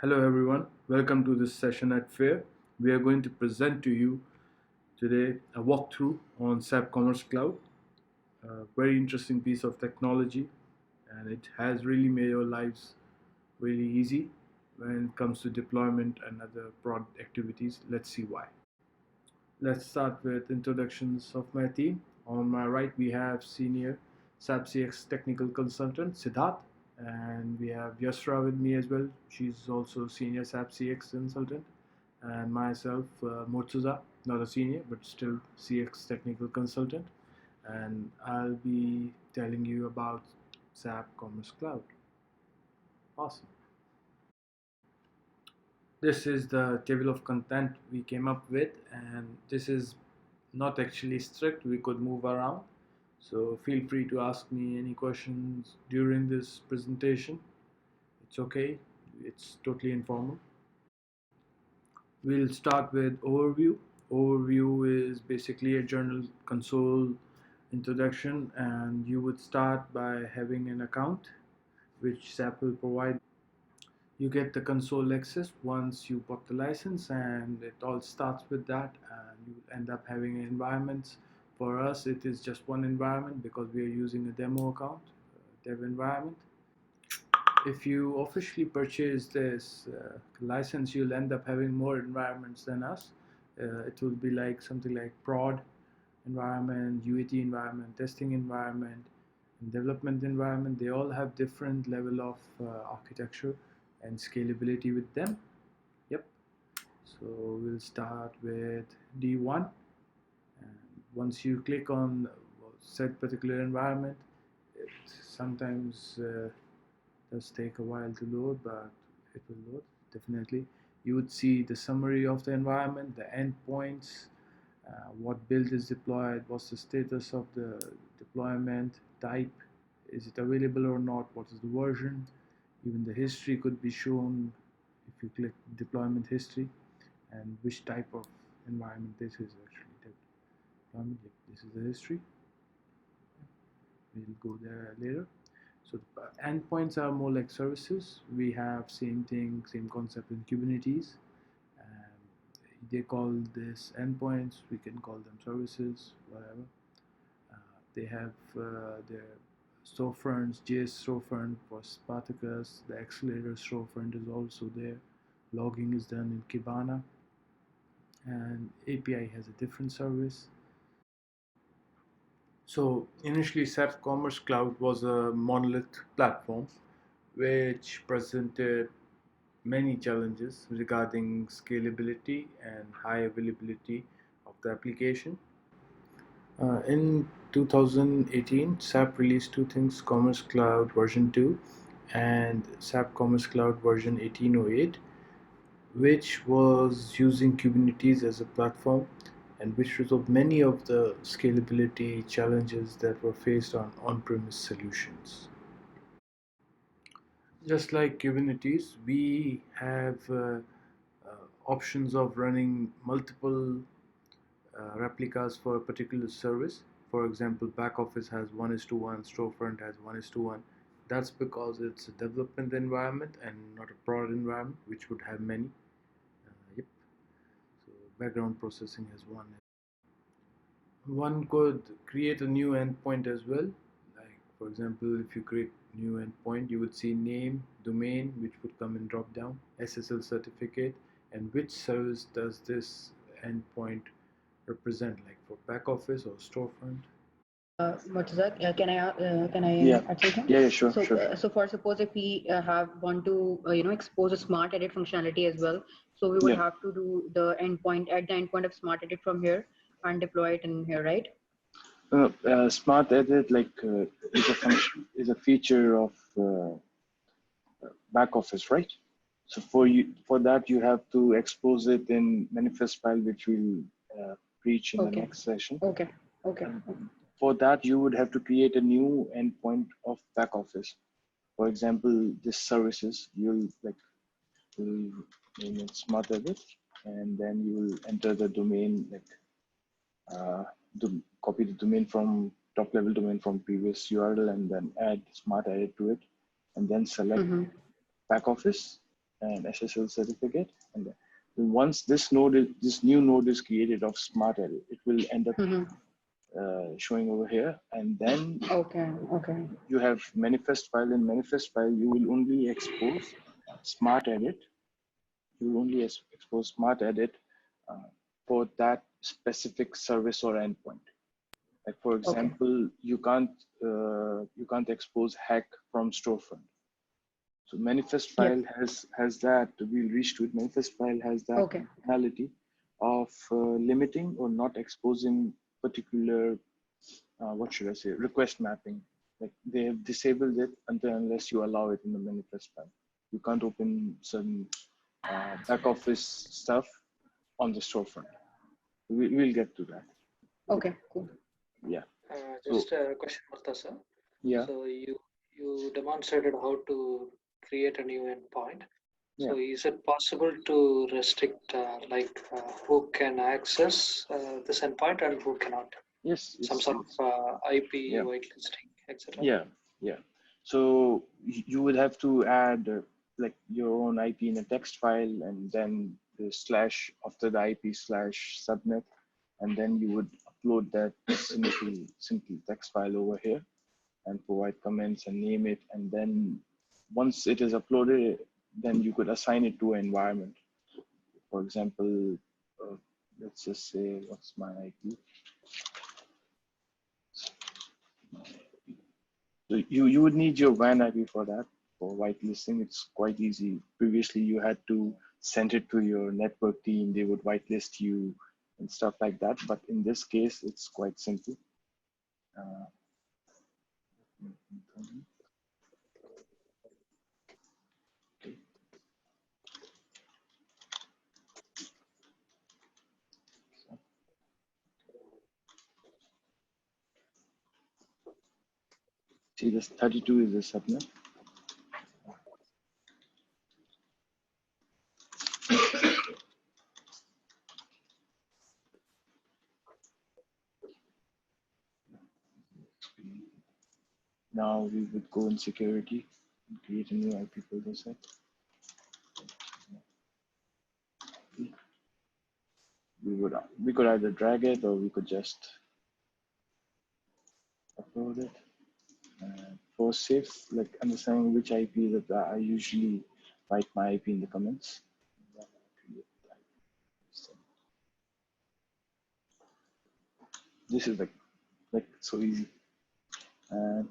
Hello everyone, welcome to this session at FAIR. We are going to present to you today a walkthrough on SAP Commerce Cloud, a very interesting piece of technology, and it has really made our lives really easy when it comes to deployment and other prod activities. Let's see why. Let's start with introductions of my team. On my right, we have senior SAP CX technical consultant Siddharth, and we have Yasra with me as well. She's also senior SAP CX consultant, and myself, Murtuza, not a senior but still CX technical consultant, and I'll be telling you about SAP Commerce Cloud. Awesome. This is the table of content we came up with, and this is not actually strict. We could move around, so feel free to ask me any questions during this presentation. It's okay, it's totally informal. We'll start with overview. Overview is basically a journal console introduction, and you would start by having an account which SAP will provide. You get the console access once you bought the license, and it all starts with that, and you end up having environments. For us it is just one environment because we are using a demo account, dev environment. If you officially purchase this license, you'll end up having more environments than us. It will be like something like prod environment, UAT environment, testing environment, and development environment. They all have different level of architecture and scalability with them. Yep. So we'll start with D1, and once you click on set particular environment, it sometimes does take a while to load, but it will load definitely. You would see the summary of the environment, the endpoints, what build is deployed, what's the status of the deployment, type, is it available or not, what is the version. Even the history could be shown if you click deployment history, and which type of environment this is actually. Deployment, yep, this is the history. We'll go there later. So the endpoints are more like services. We have same thing, same concept in Kubernetes. They call this endpoints. We can call them services, whatever. They have their storefronts, JS storefront for Spartacus. The accelerator storefront is also there. Logging is done in Kibana, and API has a different service. So initially, SAP Commerce Cloud was a monolith platform which presented many challenges regarding scalability and high availability of the application. In 2018, SAP released two things: Commerce Cloud version 2 and SAP Commerce Cloud version 1808, which was using Kubernetes as a platform and which resolved many of the scalability challenges that were faced on on-premise solutions. Just like Kubernetes, we have options of running multiple replicas for a particular service. For example, back office has 1:1, storefront has 1:1. That's because it's a development environment and not a prod environment, which would have many. Yep. So background processing has one. One could create a new endpoint as well. Like for example, if you create new endpoint, you would see name, domain, which would come in drop down, SSL certificate, and which service does this endpoint represent, like for back office or storefront. Murtaza, can I Yeah, add something? yeah, sure, So, sure. so for suppose if we have want to expose a smart edit functionality as well, so we would Yeah. have to do the endpoint at the endpoint of smart edit from here and deploy it in here, right? Smart edit is a function, is a feature of back office, right? So for that you have to expose it in manifest file, which we'll preach in the Okay. next session. Okay. Okay. For that you would have to create a new endpoint of back office. For example, this services you'll name it smart edit, and then you will enter the domain copy the domain from top level domain from previous URL and then add smart edit to it, and then select back office, and SSL certificate. And then once this new node is created of smart edit, it will end up showing over here. And then Okay. you have manifest file. In manifest file, you will only expose smart edit. You will only expose smart edit for that specific service or endpoint. Like for example, you can't expose hack from storefront. So manifest file has that. We'll reach to it. Manifest file has that functionality of limiting or not exposing particular what should I say, request mapping. Like they have disabled it unless you allow it in the manifest file. You can't open some back office stuff on the storefront. We'll get to that. Okay, cool. Yeah. Just a question, Martha sir. Yeah. So you demonstrated how to create a new endpoint. Yeah. So is it possible to restrict who can access this endpoint and who cannot? Yes. Some sort of IP whitelisting, etc. Yeah. So you would have to add like your own IP in a text file, and then the slash after the IP slash subnet, and then you would upload that simple text file over here and provide comments and name it. And then once it is uploaded, then you could assign it to an environment. For example, let's just say, what's my IP? So you would need your WAN IP for that. For whitelisting, it's quite easy. Previously, you had to send it to your network team. They would whitelist you and stuff like that. But in this case, it's quite simple. See, this 32 is the subnet. Now we would go in security and create a new IP folder set. We could either drag it or we could just upload it. For safe, like understanding which IP that I usually write my IP in the comments. This is like so easy. And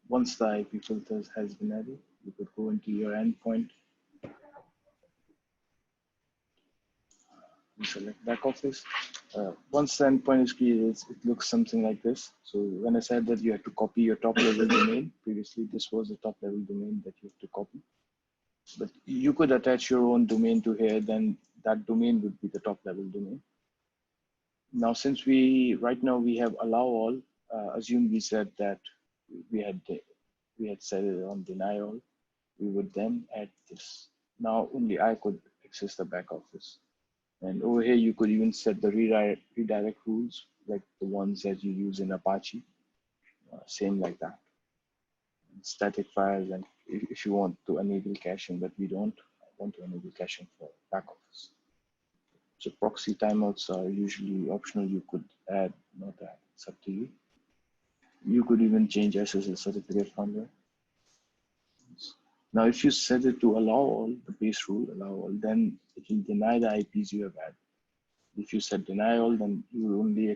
once the IP filters has been added, you could go into your endpoint. You select back office. Once the endpoint is created, it looks something like this. So when I said that you have to copy your top level domain, previously this was the top level domain that you have to copy. But you could attach your own domain to here, then that domain would be the top level domain. Now, since right now we have allow all, assume we said that we had set it on deny all, we would then add this. Now only I could access the back office. And over here, you could even set the redirect rules, like the ones that you use in Apache, same like that. And static files, and if you want to enable caching, but we don't want to enable caching for back office. So proxy timeouts are usually optional. You could add, not add, it's up to you. You could even change SSL certificate from there. Now, if you set it to allow all, the base rule, allow all, then it will deny the IPs you have added. If you set deny all, then you will only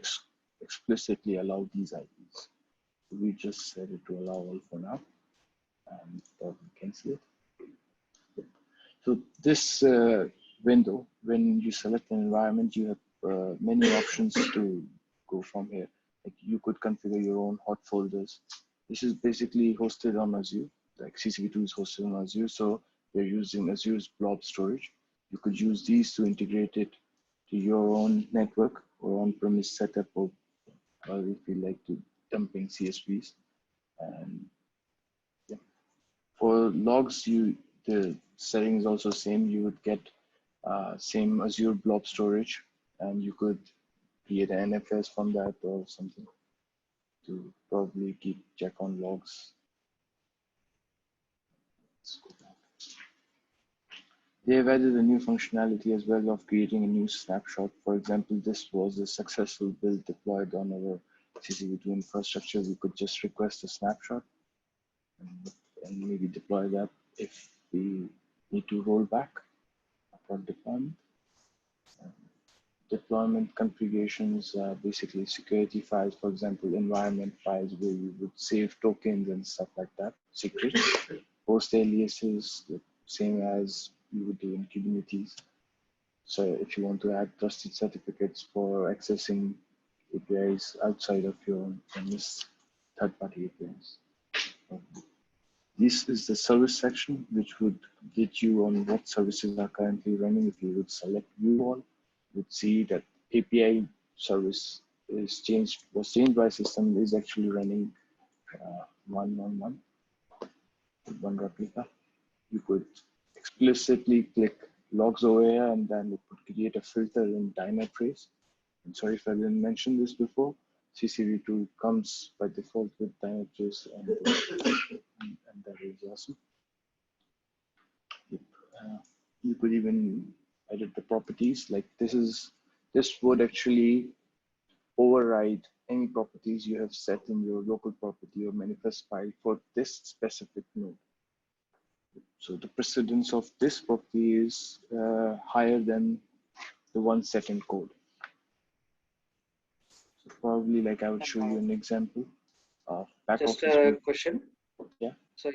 explicitly allow these IPs. So we just set it to allow all for now, and probably cancel it. So this window, when you select an environment, you have many options to go from here. Like you could configure your own hot folders. This is basically hosted on Azure. Like CCP2 is hosted on Azure, so we're using Azure's blob storage. You could use these to integrate it to your own network or on-premise setup, or if you like to dumping CSVs. And yeah, for logs, the setting is also same. You would get same Azure blob storage, and you could create an NFS from that or something to probably keep check on logs. Let's go back. They have added a new functionality as well of creating a new snapshot. For example, this was a successful build deployed on our CCV2 infrastructure. We could just request a snapshot and maybe deploy that if we need to roll back upon deployment. Deployment configurations, basically security files, for example, environment files where you would save tokens and stuff like that, secrets. Host aliases, the same as you would do in Kubernetes. So if you want to add trusted certificates for accessing APIs outside of your premise, third-party APIs. This is the service section, which would get you on what services are currently running. If you would select view all, you would see that API service was changed by system, is actually running one replica. You could explicitly click logs over here, and then it would create a filter in Dynatrace. I'm sorry if I didn't mention this before. CCV2 comes by default with Dynatrace, and that is awesome. You could even edit the properties. Like this would actually override any properties you have set in your local property or manifest file for this specific node. So the precedence of this property is higher than the one set in code. So probably like I would show you an example of back Just office. a question. Yeah. So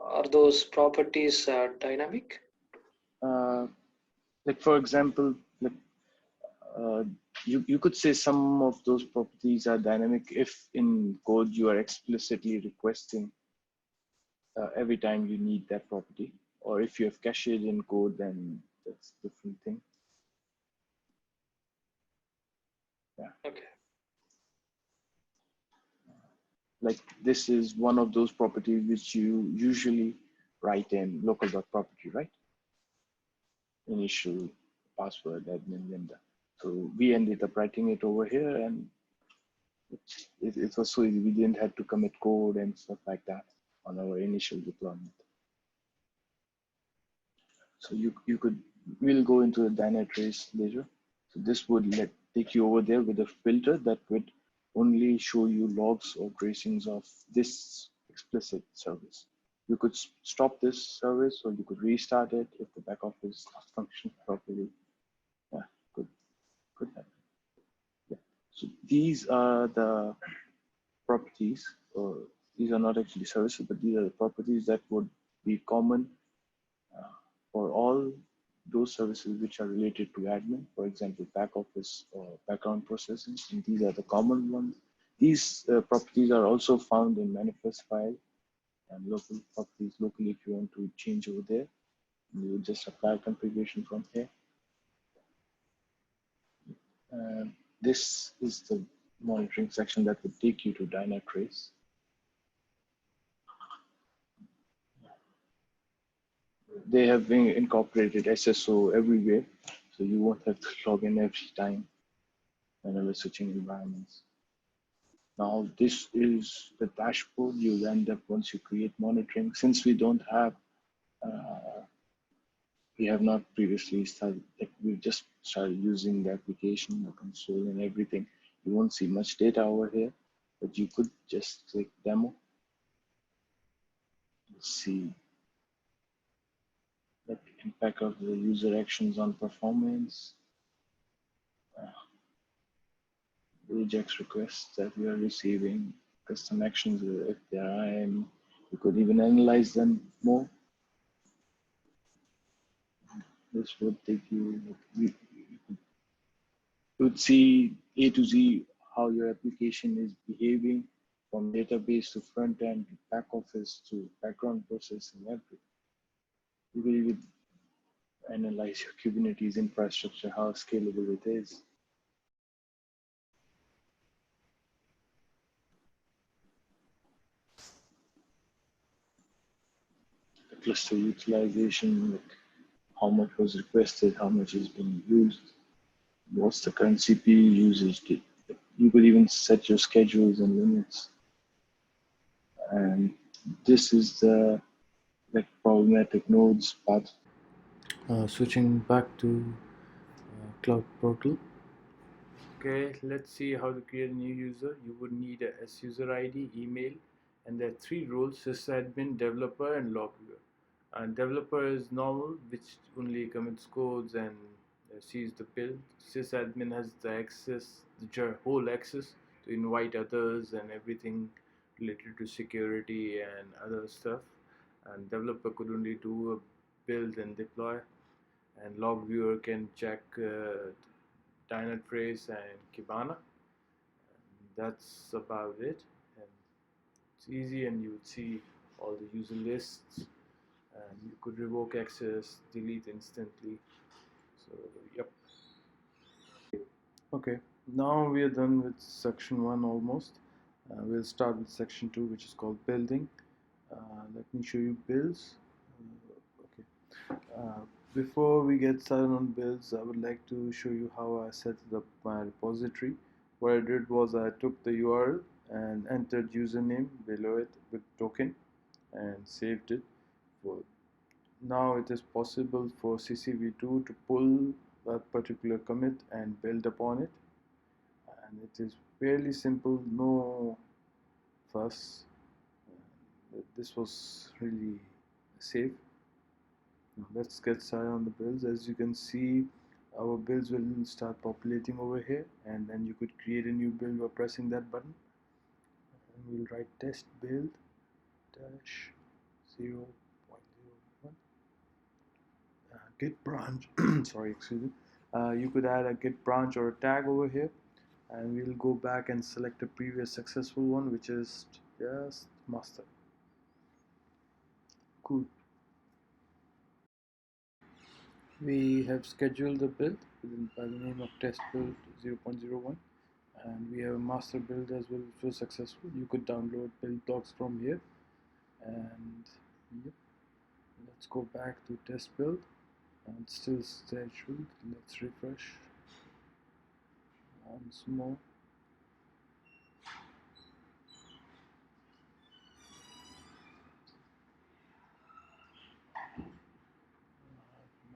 are those properties dynamic? Like for example, like you could say some of those properties are dynamic if in code you are explicitly requesting every time you need that property, or if you have cached in code, then that's a different thing. Yeah. Okay. Like this is one of those properties which you usually write in local.property, right? Initial password, admin, lambda. So we ended up writing it over here, and it was so easy. We didn't have to commit code and stuff like that on our initial deployment. So we'll go into the Dynatrace later. So this would take you over there with a filter that would only show you logs or tracings of this explicit service. You could stop this service, or you could restart it if the back office not functioning properly. Yeah, could happen. Yeah. So these are the properties, or these are not actually services, but these are the properties that would be common for all those services which are related to admin, for example, back office or background processing. And these are the common ones. These properties are also found in manifest file and local properties locally if you want to change over there. And you would just apply configuration from here. This is the monitoring section that would take you to Dynatrace. They have been incorporated SSO everywhere, so you won't have to log in every time whenever switching environments. Now, this is the dashboard you'll end up once you create monitoring. Since we don't have, we have not previously started, like we've just started using the application, the console and everything. You won't see much data over here, but you could just click demo. Let's see the impact of the user actions on performance. Regex requests that we are receiving, custom actions if there are any. You could even analyze them more. This would take you, you would see A to Z how your application is behaving from database to front end to back office to background processing, everything. You will even analyze your Kubernetes infrastructure, how scalable it is. The cluster utilization, like how much was requested, how much is being used, what's the current CPU usage. You could even set your schedules and limits. And this is the like problematic nodes part. Switching back to Cloud Portal. Okay, let's see how to create a new user. You would need a suser ID, email, and there are three roles: sysadmin, developer, and log viewer. And developer is normal, which only commits codes and sees the build. Sysadmin has the access, the whole access to invite others and everything related to security and other stuff. And developer could only do a build and deploy. And log viewer can check Dynatrace and Kibana. And that's about it. And it's easy, and you would see all the user lists, and you could revoke access, delete instantly. So, yep. Okay, now we are done with section 1 almost. We'll start with section 2, which is called building. Let me show you builds. Okay. Before we get started on builds, I would like to show you how I set up my repository. What I did was I took the URL and entered username below it with token and saved it. Now it is possible for CCV2 to pull that particular commit and build upon it, and it is fairly simple, no fuss. This was really safe. Now let's get started on the builds. As you can see, our builds will start populating over here, and then you could create a new build by pressing that button. And we'll write test build dash 0.01 git branch. Sorry, excuse me. You could add a git branch or a tag over here, and we'll go back and select a previous successful one, which is just master. Cool. We have scheduled the build by the name of test build 0.01, and we have a master build as well, which was successful. You could download build docs from here, and yep. Let's go back to test build, and it's still scheduled. Let's refresh once more.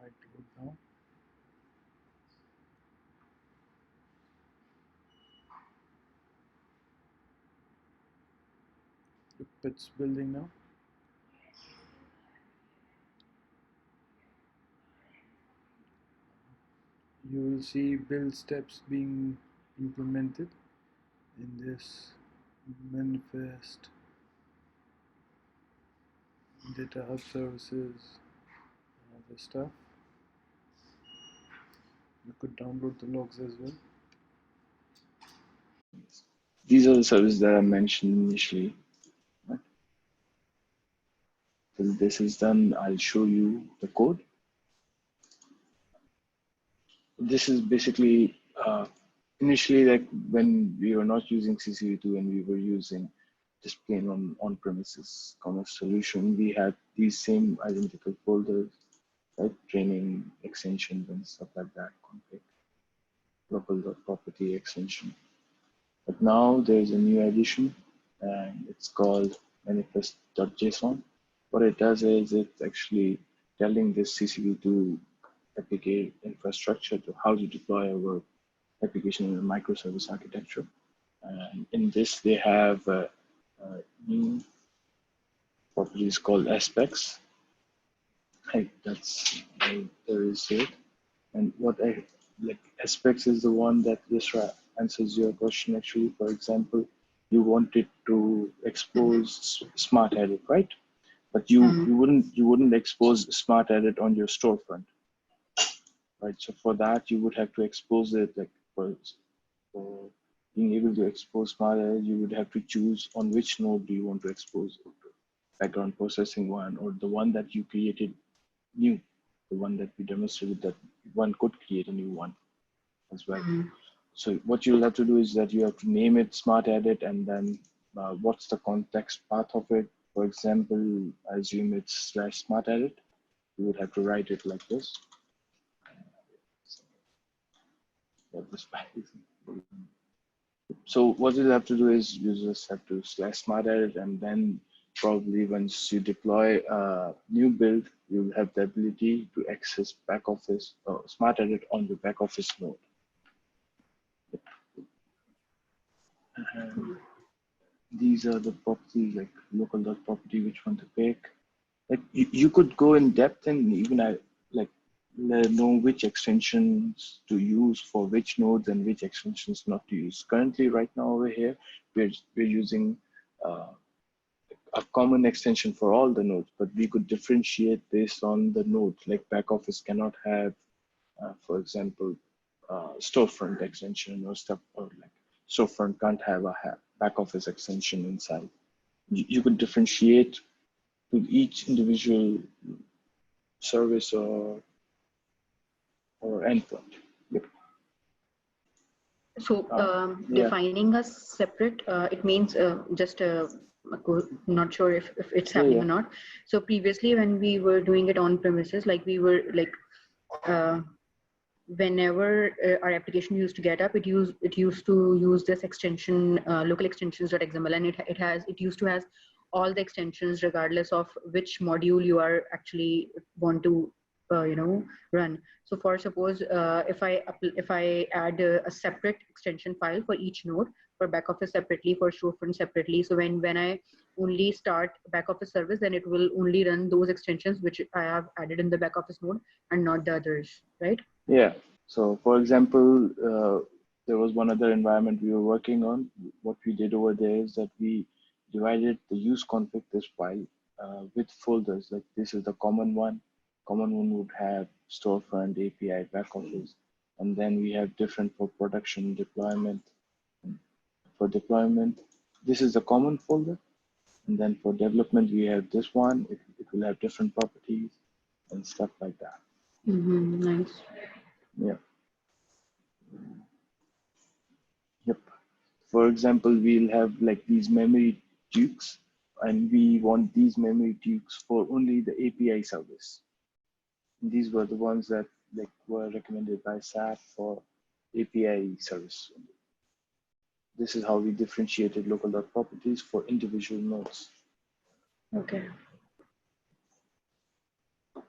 Might go down. Yep, it's building now. You will see build steps being implemented in this manifest, data hub services, and other stuff. You could download the logs as well. These are the services that I mentioned initially. Right? Till this is done, I'll show you the code. This is basically initially, like when we were not using CCV2 and we were using just plain on-premises commerce solution, we had these same identical folders, right? Training extensions and stuff like that, config, local.property extension. But now there's a new addition, and it's called manifest.json. What it does is it's actually telling this CCV2 application infrastructure to how to deploy our application in a microservice architecture. And in this, they have new properties called aspects. Hey, that's there is it. And what I like aspects is the one that just answers your question. Actually, for example, you wanted to expose smart edit, right? But you wouldn't expose smart edit on your storefront, right? So for that, you would have to expose it like for being able to expose smart edit, you would have to choose on which node do you want to expose it to. Background processing one, or the one that you created new, the one that we demonstrated that one could create a new one as well. So what you'll have to do is that you have to name it smart edit, and then what's the context path of it. For example, I assume it's /smart edit. You would have to write it like this. So what you'll have to do is you just have to /smart edit, and then probably once you deploy a new build, you'll have the ability to access back office or smart edit on the back office node. And these are the properties like local dot property, which one to pick. Like you could go in depth and even like know which extensions to use for which nodes and which extensions not to use. Currently, right now over here, we're using a common extension for all the nodes, but we could differentiate based on the node. Like back office cannot have, for example, storefront extension or stuff, or like storefront can't have a back office extension inside. You could differentiate with each individual service or endpoint. Yep. So Yeah. defining us separate, it means just not sure if it's happening or not. So previously when we were doing it on premises, like we were like whenever our application used to get up, it used to use this extension local extensions.xml, and it used to has all the extensions regardless of which module you are actually want to run. So for suppose if I add a separate extension file for each node, for back office separately, for storefront separately, so when I only start back office service, then it will only run those extensions which I have added in the back office node and not the others, right? Yeah. So for example, there was one other environment we were working on. What we did over there is that we divided the use config this file with folders. Like this is the common one. Common one would have storefront, API, back office, and then we have different for production deployment. For deployment, this is the common folder, and then for development we have this one. It will have different properties and stuff like that. Nice. Yeah. Yep. For example, we'll have like these memory dukes, and we want these memory dukes for only the API service. These were the ones that like were recommended by SAP for API service. This is how we differentiated local dot properties for individual nodes. Okay. So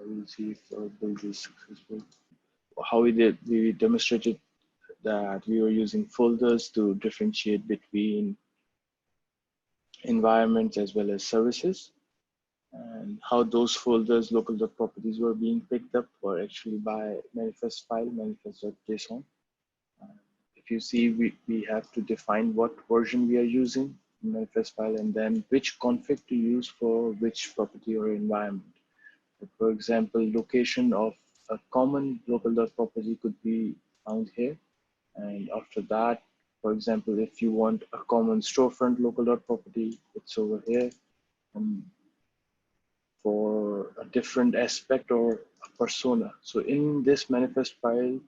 we'll see if our build is successful. How we demonstrated that we were using folders to differentiate between environments as well as services, and how those folders, local dot properties, were being picked up were actually by manifest file, manifest.json. If you see, we have to define what version we are using in manifest file, and then which config to use for which property or environment. For example, location of a common local dot property could be found here. And after that, for example, if you want a common storefront local dot property, it's over here. And for a different aspect or a persona. So in this manifest file,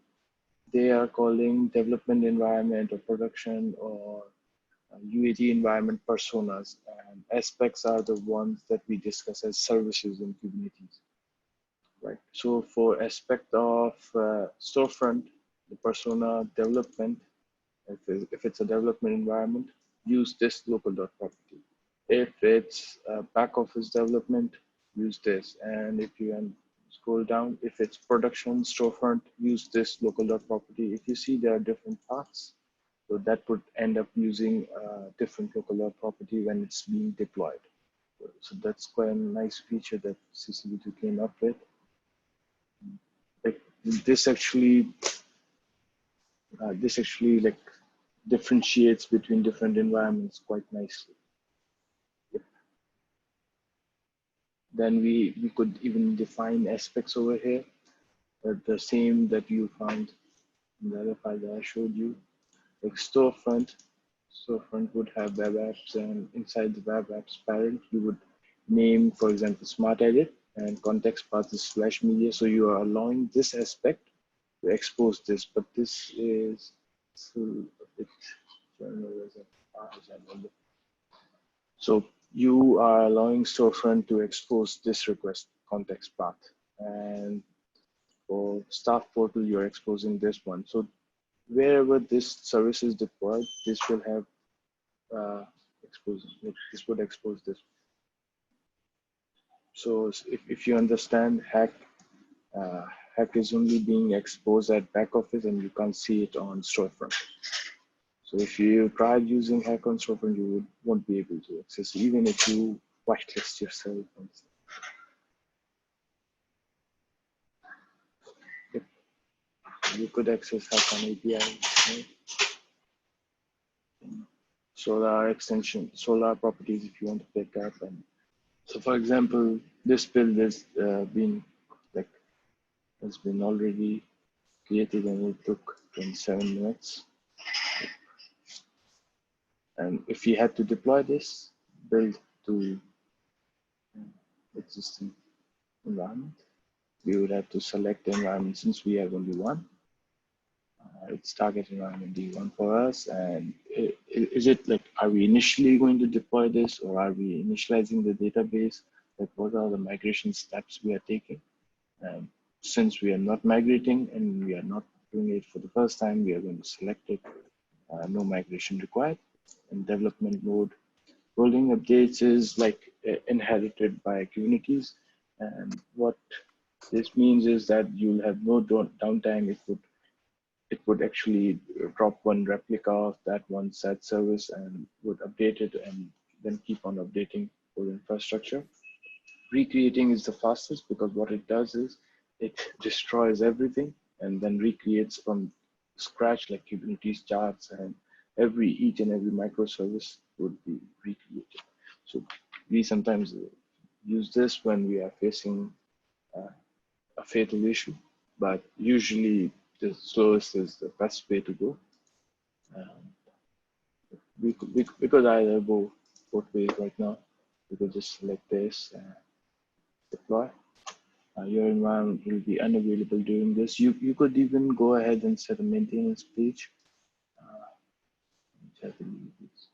they are calling development environment or production or UAT environment personas, and aspects are the ones that we discuss as services in Kubernetes. Right. So for aspect of storefront, the persona development, if it's a development environment, use this local dot property. If it's back office development, use this. And if you scroll down, if it's production storefront, use this local dot property. If you see there are different paths, so that would end up using different local dot property when it's being deployed. So that's quite a nice feature that CCB2 came up with. Like this actually like differentiates between different environments quite nicely. Yep. Then we could even define aspects over here, the same that you found in the other file that I showed you. Like storefront would have web apps, and inside the web apps parent, you would name, for example, smart edit, and context path is /media. So you are allowing this aspect to expose this, but this is still a bit so you are allowing storefront to expose this request context path, and for staff portal, you're exposing this one. So wherever this service is deployed, this will have this would expose this. So if you understand hack is only being exposed at back office and you can't see it on storefront. So if you tried using hack on storefront, you won't be able to access even if you whitelist yourself. You could access hack on API. Right? Solar extension, solar properties if you want to pick up. And so for example, this build has been already created and it took 27 minutes. And if you had to deploy this build to existing environment, we would have to select the environment. Since we have only one, it's target environment D1 for us. And is it like, are we initially going to deploy this, or are we initializing the database? Like, what are the migration steps we are taking? And since we are not migrating and we are not doing it for the first time, we are going to select it. No migration required. In development mode, rolling updates is like inherited by Kubernetes. And what this means is that you'll have no downtime. It would actually drop one replica of that one set service and would update it and then keep on updating for the infrastructure. Recreating is the fastest because what it does is it destroys everything and then recreates from scratch, like Kubernetes charts, and each and every microservice would be recreated. So we sometimes use this when we are facing a fatal issue, but usually the slowest is the best way to go. We could either go both ways right now. We could just select this and deploy. Your environment will be unavailable during this. You could even go ahead and set a maintenance page. Which I believe is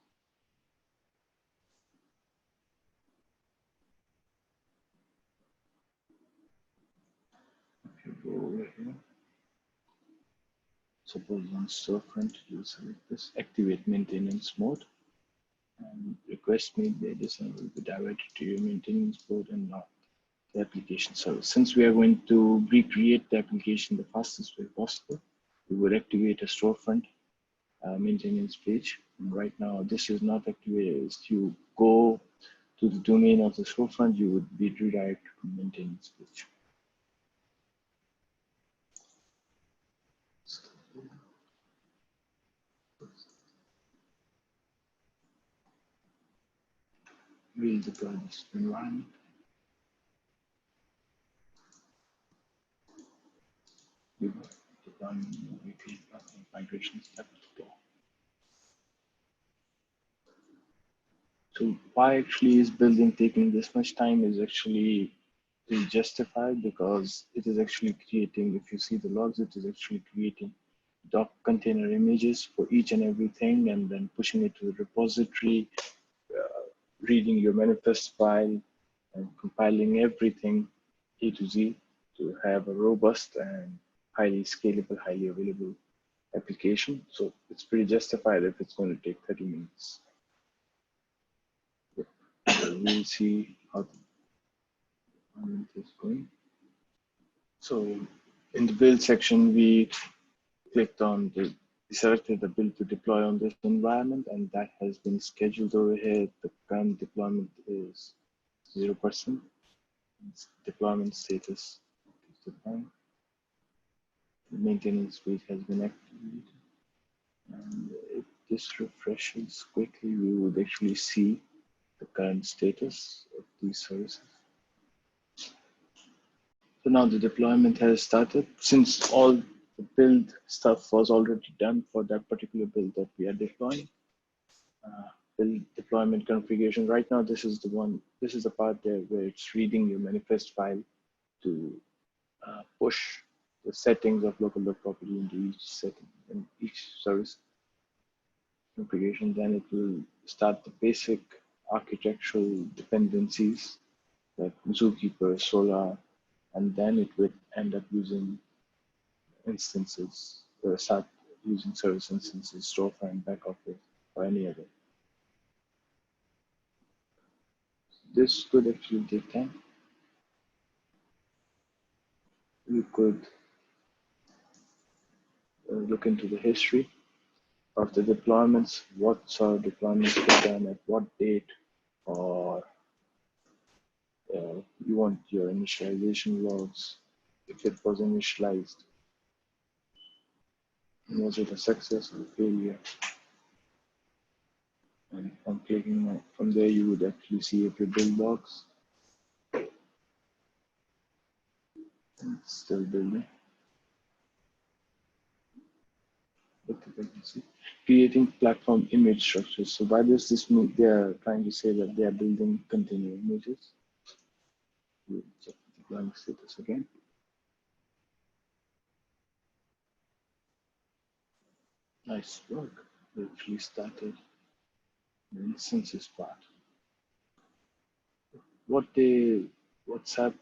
if you go over here, suppose on storefront, you select this, activate maintenance mode, and request made by this and will be directed to your maintenance mode and not the application service. Since we are going to recreate the application the fastest way possible, we would activate a storefront maintenance page. And right now, this is not activated. If you go to the domain of the storefront, you would be redirected to maintenance page. We'll deploy this environment. We will deploy repeat migration step. So why actually is building taking this much time is actually justified because it is actually creating, if you see the logs, it is actually creating doc container images for each and everything and then pushing it to the repository, reading your manifest file and compiling everything A to Z to have a robust and highly scalable, highly available application. So it's pretty justified if it's going to take 30 minutes. So we'll see how the environment is going. So in the build section, we clicked on we selected the build to deploy on this environment, and that has been scheduled over here. The current deployment is 0%. Deployment status is defined. The maintenance suite has been activated. And if this refreshes quickly, we would actually see the current status of these services. So now the deployment has started. Since all the build stuff was already done for that particular build that we are deploying, build deployment configuration. Right now, this is the part there where it's reading your manifest file to push the settings of local property into each setting and each service configuration. Then it will start the basic architectural dependencies like Zookeeper, Solar, and then it would end up using instances, start using service instances, storefront, back office, or any other. this could actually take time. You could look into the history of the deployments, what sort of deployments were done at what date, or you want your initialization logs, if it was initialized, was it a success or a failure? And on clicking on, from there, you would actually see if your build logs. It's still building. What did I see? Creating platform image structures. So by this means they are trying to say that they are building container images. We'll check the deploying status again. Nice work. They actually started the instances part. What SAP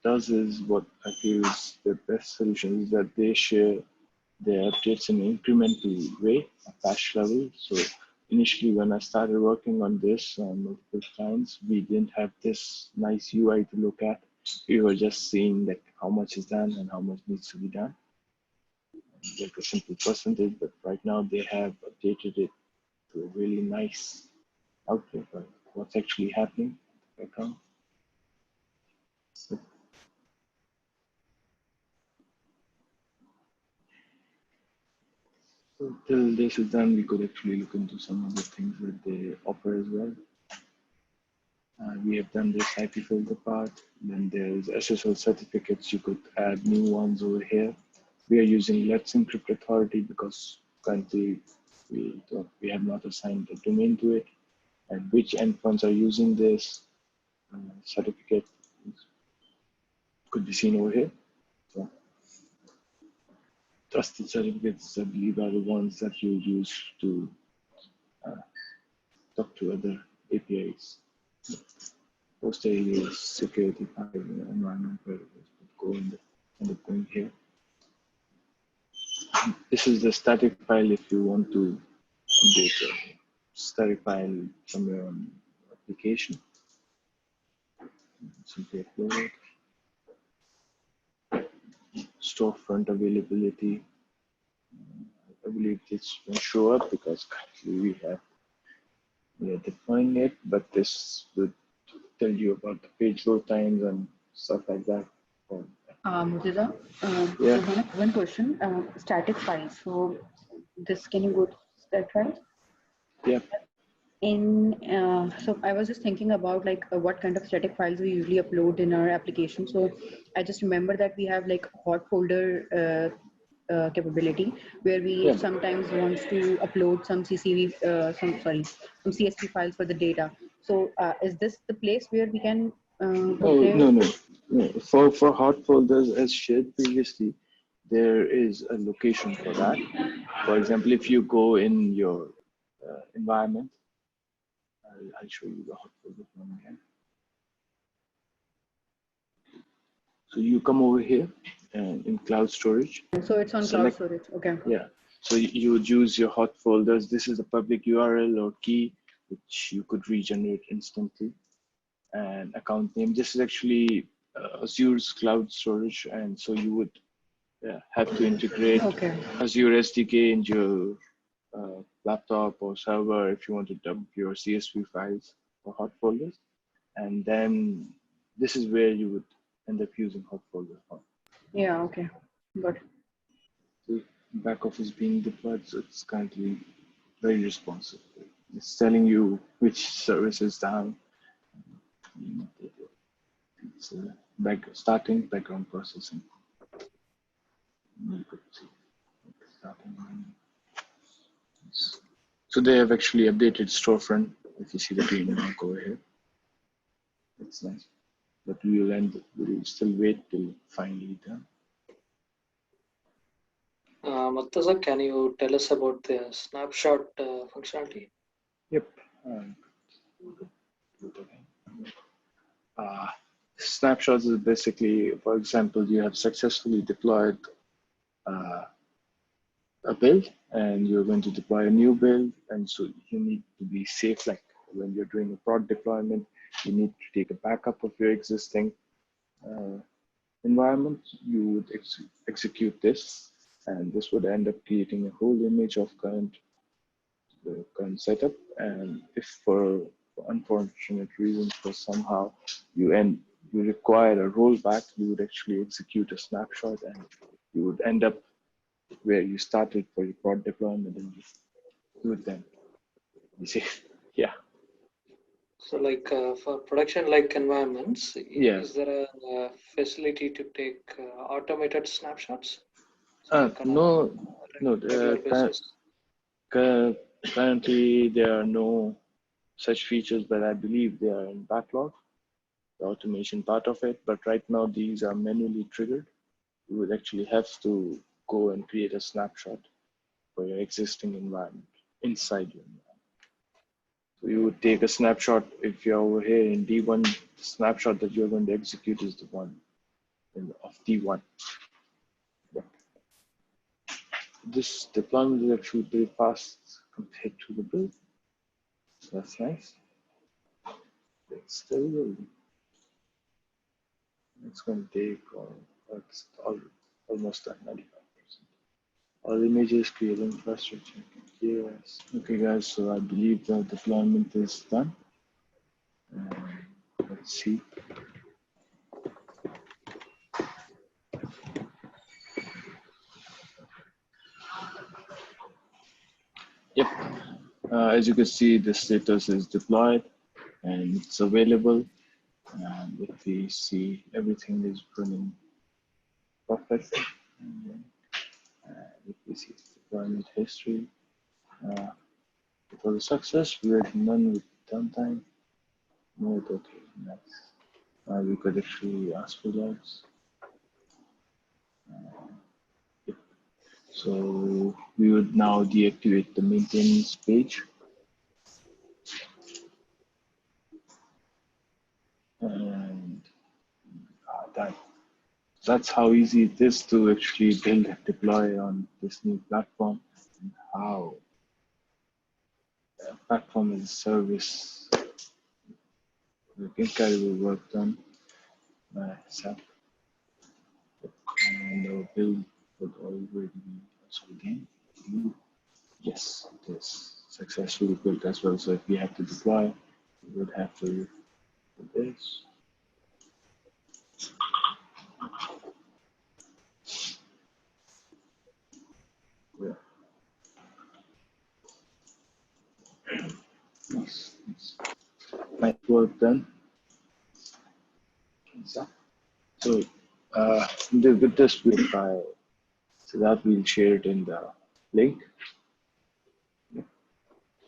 does is, what I feel is the best solution is that they share their updates in an incremental way, a patch level. So initially when I started working on this on multiple clients, we didn't have this nice UI to look at. We were just seeing like how much is done and how much needs to be done, like a simple percentage. But right now they have updated it to a really nice outlook of what's actually happening in the background. So till this is done, we could actually look into some of the things that they offer as well. We have done this IP filter part. Then there's SSL certificates. You could add new ones over here. We are using Let's Encrypt Authority because currently we have not assigned a domain to it. And which endpoints are using this certificate could be seen over here. So, trusted certificates, I believe, are the ones that you use to talk to other APIs. Host alias, security file, environment variables would go in end up going here. This is the static file if you want to update a static file somewhere on application. Simply upload it. Storefront availability. I believe this won't show up because currently we are deploying it, but this would tell you about the page load times and stuff like that. Murtaza, Yeah. so one question, static files. So this, can you go to static files? Yeah. So I was just thinking about like what kind of static files we usually upload in our application. So I just remember that we have like hot folder capability where we sometimes want to upload some some CSV files for the data. So is this the place where we can No. For hot folders, as shared previously, there is a location for that. For example, if you go in your environment, I'll show you the hot folder one again. So you come over here in cloud storage. So it's on cloud storage, okay. Yeah, so you would use your hot folders. This is a public URL or key, which you could regenerate instantly. And account name, this is actually Azure's cloud storage. And so you would have to integrate Azure SDK into your laptop or server if you want to dump your CSV files or hot folders. And then this is where you would end up using hot folders. Yeah, okay, got it. So back office being deployed, so it's currently very responsive. It's telling you which service is down. It's starting background processing. So they have actually updated storefront. If you see the green mark over here, it's nice. But we'll still wait till finally done. Murtaza, can you tell us about the snapshot functionality? Yep. Snapshots is basically, for example, you have successfully deployed a build and you're going to deploy a new build. And so you need to be safe, like when you're doing a prod deployment, you need to take a backup of your existing environment, you would execute this, and this would end up creating a whole image of the current setup. And if for unfortunate reasons, for somehow you require a rollback, you would actually execute a snapshot, and you would end up where you started for your prod deployment and just do it then. You see, yeah. So like for production-like environments, Yeah. is there a facility to take automated snapshots? So like on No, regular basis? currently there are no such features, but I believe they are in backlog, the automation part of it. But right now these are manually triggered. You would actually have to go and create a snapshot for your existing environment inside your environment. So you would take a snapshot. If you're over here in D1, the snapshot that you're going to execute is the one of D1. Yeah. This deployment is actually pretty fast compared to the build. So that's nice. It's still building. It's going to take almost at 95%. All images create infrastructure. Yes. Okay, guys. So I believe the deployment is done. Let's see. Yep. As you can see, the status is deployed and it's available. And if we see, everything is running perfect. And then, if we see deployment history, it was a success. We had none with downtime. No, okay, nice. We could actually ask for logs. Yep. So we would now deactivate the maintenance page. And that's how easy it is to actually build and deploy on this new platform, and how platform as a service, incredible work done by SAP. And our build would already be also again. Yes, it is successfully built as well. So if we have to deploy, we would have to do this. Yeah. Nice. Nice work done. So with this file, so that we'll share it in the link.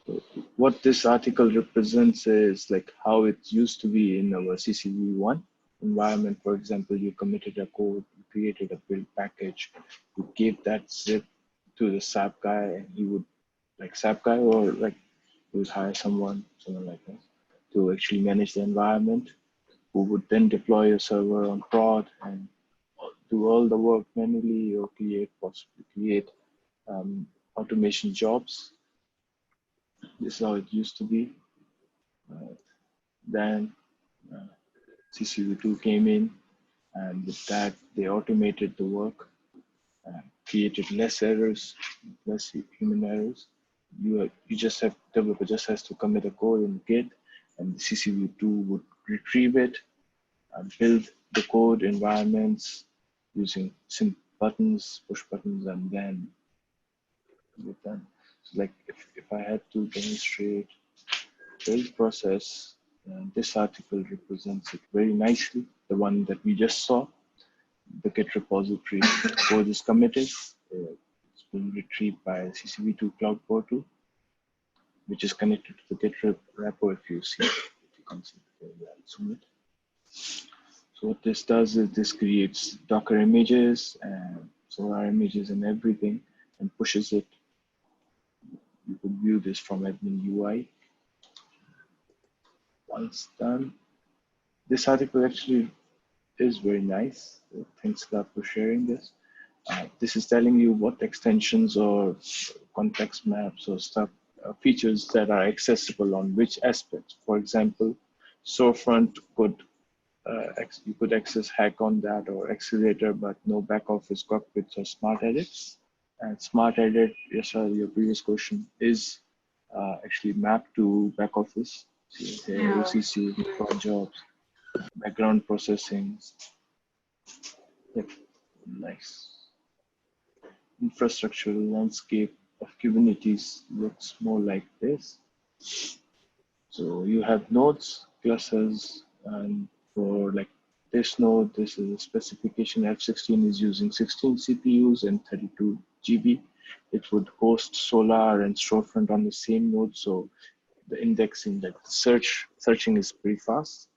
So what this article represents is like how it used to be in our CCV1 environment. For example, you committed a code, you created a build package, you gave that zip to the SAP guy, and he would, like SAP guy, or like he would hire someone like that, to actually manage the environment, who would then deploy a server on prod and do all the work manually, or possibly create automation jobs. This is how it used to be. Then CCV2 came in, and with that, they automated the work, created less errors, less human errors. Developer just has to commit a code in Git, and the CCV2 would retrieve it and build the code environments using simple buttons, push buttons, and then we're done. So like if I had to demonstrate build process, this article represents it very nicely. The one that we just saw, the Git repository code is committed. It's being retrieved by CCV2 Cloud Portal, which is connected to the Git repo. If you can see it, I'll zoom it. So what this does is this creates Docker images and Solar images and everything, and pushes it. You can view this from admin UI. Once done, this article actually is very nice. Thanks God for sharing this. This is telling you what extensions or context maps or stuff, features that are accessible on which aspects. For example, Storefront could you could access hack on that or accelerator, but no back office cockpits or smart edits. And smart edit, yes, sir, your previous question is actually mapped to back office. So here, OCC, cron jobs, background processing. Yep, nice. Infrastructural landscape of Kubernetes looks more like this. So you have nodes, clusters, and for like this node, this is a specification. F16 is using 16 CPUs and 32 GB. It would host Solar and Storefront on the same node, so the indexing, like searching is pretty fast.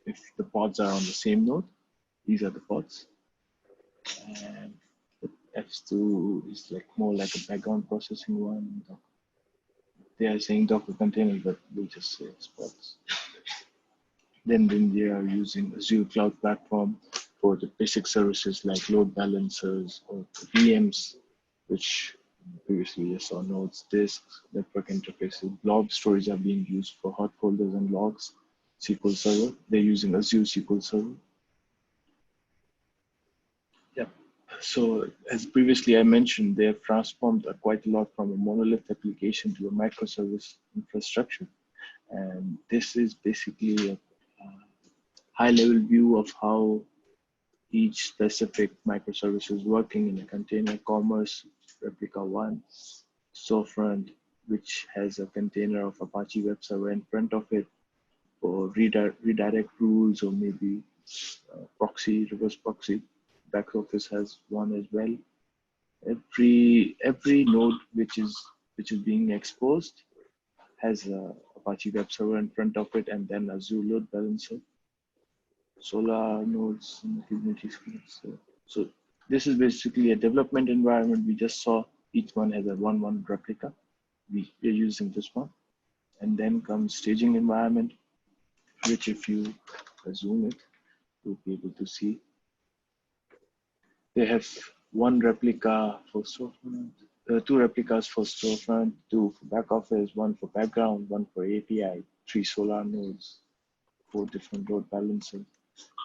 If the pods are on the same node, these are the pods. And F2 is like more like a background processing one. They are saying Docker container, but we just say pods. Then they are using Azure Cloud Platform for the basic services like load balancers or VMs, which previously you saw nodes, disks, network interfaces. Blob storage are being used for hot folders and logs. SQL Server, they're using Azure SQL Server. Yep. So as previously I mentioned, they have transformed quite a lot from a monolith application to a microservice infrastructure. And this is basically a high-level view of how each specific microservice is working in a container. Commerce, Replica 1, Storefront, which has a container of Apache Web Server in front of it for redirect rules or maybe proxy, reverse proxy. Back office has one as well. Every node which is being exposed has a Apache Web Server in front of it, and then Azure load balancer, Solar nodes, and Kubernetes. So this is basically a development environment. We just saw each one has a 1-1 replica. We're using this one. And then comes staging environment, which if you zoom it, you'll be able to see. They have one replica for Storefront, 2 replicas for Storefront, 2 for back office, 1 for background, 1 for API, 3 Solar nodes, 4 different load balancers.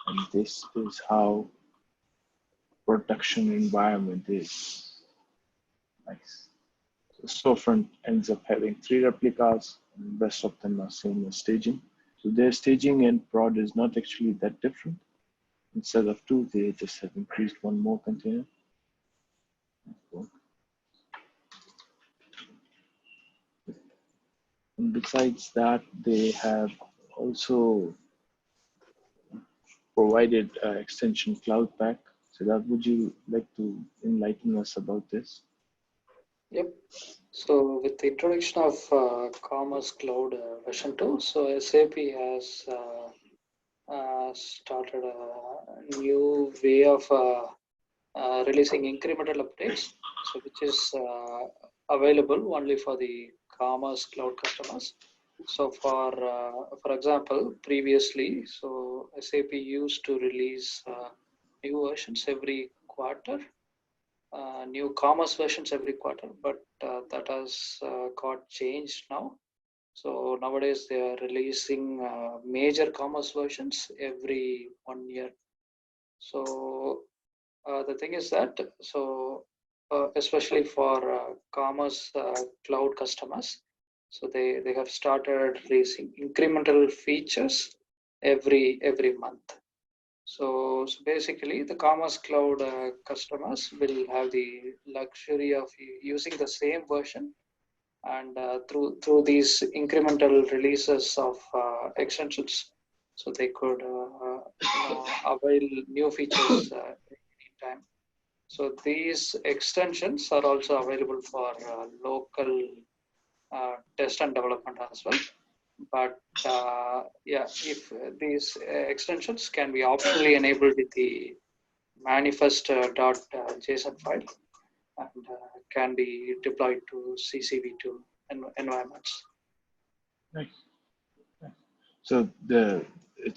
And this is how production environment is. Nice. So Storefront ends up having 3 replicas, and the rest of them are same as staging. So their staging and prod is not actually that different. Instead of 2, they just have increased 1 more container. And besides that, they have also provided extension Cloud Pack. So that would you like to enlighten us about this? Yep. So with the introduction of Commerce Cloud version 2, so SAP has started a new way of releasing incremental updates, so which is available only for the Commerce Cloud customers. So for example, previously, so SAP used to release new versions every quarter, new commerce versions every quarter, but that has got changed now. So nowadays they are releasing major commerce versions every 1 year. So the thing is that, so especially for commerce cloud customers, so they have started releasing incremental features every month. So basically, the Commerce Cloud customers will have the luxury of using the same version, and through these incremental releases of extensions, so they could avail new features anytime. So these extensions are also available for local test and development as well. But yeah, if these extensions can be optionally enabled with the manifest.json file, and can be deployed to CCV2 environments. Nice. So the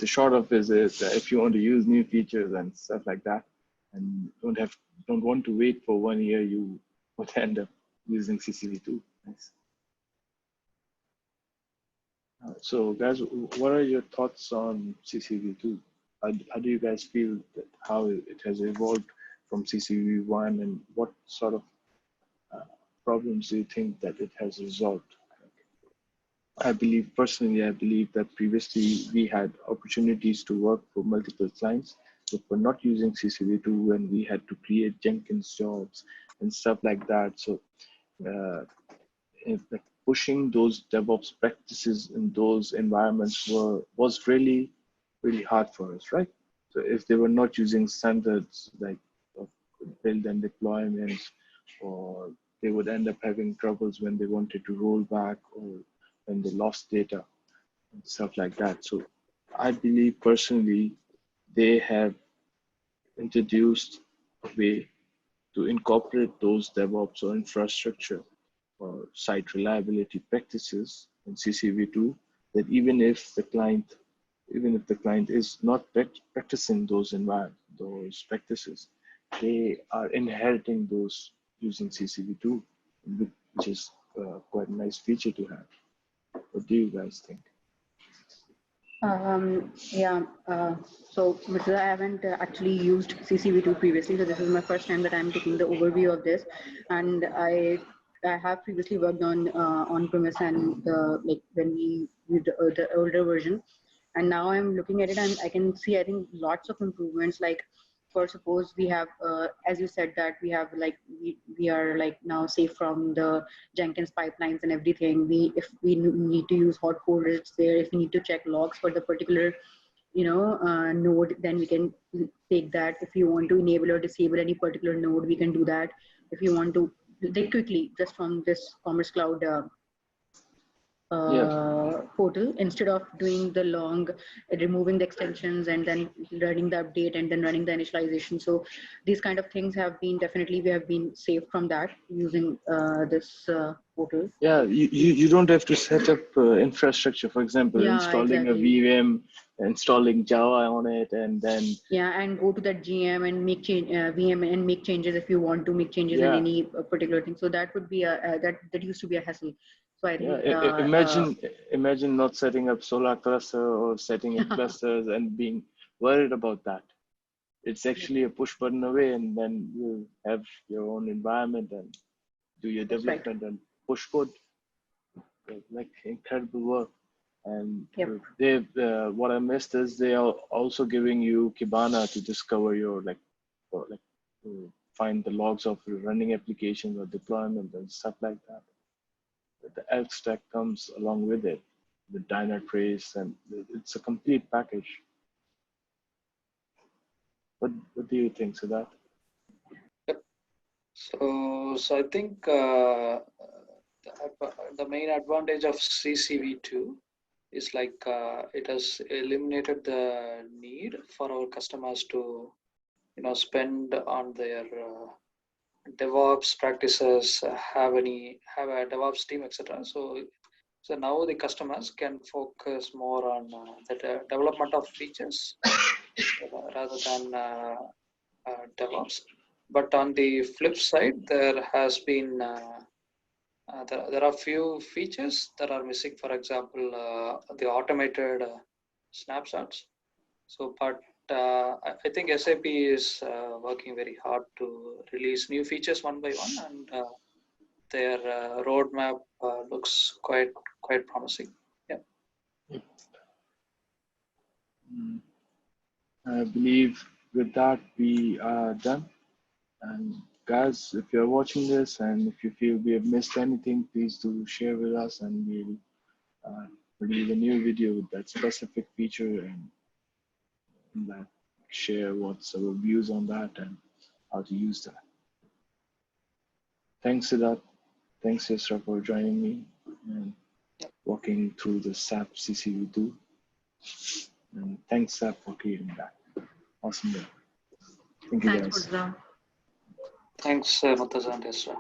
short of is that if you want to use new features and stuff like that, and don't want to wait for 1 year, you would end up using CCV2. Nice. So guys, what are your thoughts on CCV2? How do you guys feel that how it has evolved from CCV1, and what sort of problems do you think that it has resolved? Personally, I believe that previously we had opportunities to work for multiple clients, but we're not using CCV2, and we had to create Jenkins jobs and stuff like that. So like pushing those DevOps practices in those environments was really hard for us, right? So if they were not using standards like build and deployments, or they would end up having troubles when they wanted to roll back or when they lost data and stuff like that. So I believe personally they have introduced a way to incorporate those DevOps or infrastructure or site reliability practices in CCV2, that even if the client is not practicing those practices, they are inheriting those using CCV2, which is quite a nice feature to have. What do you guys think? Yeah, so because I haven't actually used CCV2 previously, so this is my first time that I'm taking the overview of this, and I have previously worked on premise and like when we with the older version, and now I'm looking at it and I can see I think lots of improvements. Like for suppose we have as you said that we have like we are like now safe from the Jenkins pipelines and everything. If we need to use hot folders there, if we need to check logs for the particular node, then we can take that. If you want to enable or disable any particular node, we can do that. If you want to quickly just from this Commerce Cloud portal, instead of doing the long removing the extensions and then running the update and then running the initialization. So these kind of things have been definitely, we have been saved from that using this portal. Yeah, you don't have to set up infrastructure, for example, installing exactly. a VM, installing Java on it, and then and go to that GM and make VM and make changes if you want to make changes in any particular thing. So that would be that used to be a hassle. So I think imagine not setting up Solar cluster or setting up clusters and being worried about that. It's actually a push button away, and then you have your own environment and do your development and push code. Like incredible work. And they've what I missed is they are also giving you Kibana to discover your to find the logs of your running applications or deployment and stuff like that. The elk stack comes along with it, the Dynatrace, and it's a complete package. What do you think, Siddharth? So I think the main advantage of CCV2 is like it has eliminated the need for our customers to spend on their DevOps practices, have a DevOps team, etc. So now the customers can focus more on the development of features rather than DevOps. But on the flip side, there has been there are few features that are missing. For example, the automated snapshots. So, but I think SAP is working very hard to release new features one by one, and their roadmap looks quite promising. Yeah. I believe with that we are done. And guys, if you're watching this and if you feel we have missed anything, please do share with us, and we'll release a new video with that specific feature and that share what's our views on that and how to use that. Thanks, Siddharth. Thanks, Yusra, for joining me and walking through the SAP CCV2. And thanks, SAP, for creating that. Awesome work. Thank you, guys. Thanks, Thanks, Murtaza and Yusra.